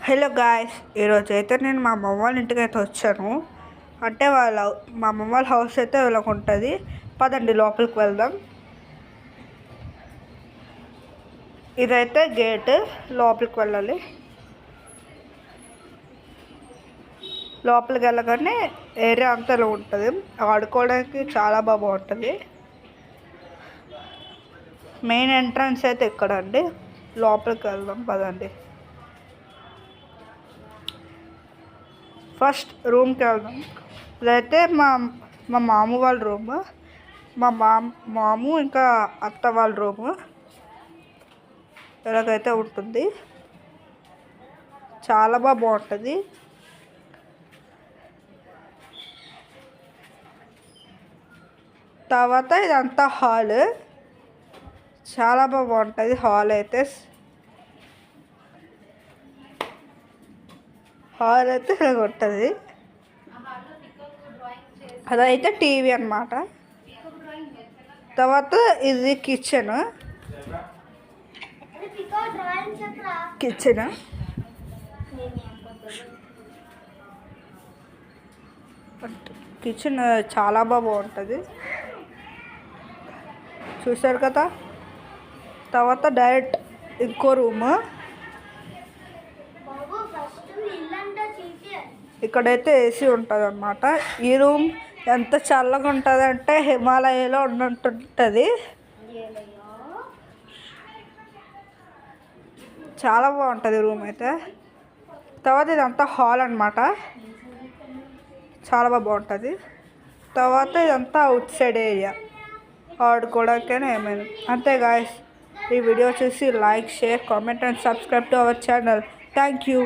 Hello guys, ఈరోజు అయితే నేను మా అమ్మమ్మ వాళ్ళ ఇంటికి అయితే వచ్చాను. అంటే మా అమ్మమ్మ వాళ్ళ హౌస్ అయితే వీళ్ళకి ఉంటుంది. పదండి లోపలికి వెళ్దాం. ఇదైతే గేట్, లోపలికి వెళ్ళాలి. లోపలికి వెళ్ళగానే ఏరియా అంతా ఇలా ఉంటుంది. ఆడుకోవడానికి చాలా బాగుంటుంది. మెయిన్ ఎంట్రన్స్ అయితే ఇక్కడ అండి. లోపలికి వెళ్దాం పదండి. ఫస్ట్ రూమ్కి వెళ్దాం. ఇదైతే మా మా మాము వాళ్ళ రూమ్. మా మాము ఇంకా అత్త వాళ్ళ రూము ఇలాగైతే ఉంటుంది. చాలా బాగుంటుంది. తర్వాత ఇదంతా హాల్. చాలా బాగుంటుంది హాల్ అయితే. ఇలా ఉంటుంది. అదైతే టీవీ అన్నమాట. తర్వాత ఇది కిచెన్. కిచెన్ చాలా బాగుంటుంది, చూసారు కదా. తర్వాత డైరెక్ట్ ఇంకో రూమ్. ఇక్కడైతే ఏసీ ఉంటుంది అన్నమాట. ఈ రూమ్ ఎంత చల్లగా ఉంటుంది అంటే హిమాలయలో ఉన్నట్టుంటుంది. చాలా బాగుంటుంది రూమ్ అయితే. తర్వాత ఇదంతా హాల్ అన్నమాట. చాలా బాగుంటుంది. తర్వాత ఇదంతా అవుట్ సైడ్ ఏరియా, ఆడుకోవడానికైనా ఏమైనా. అంతే గాయ్స్, ఈ వీడియో చూసి like, share, comment and subscribe to our channel. Thank you.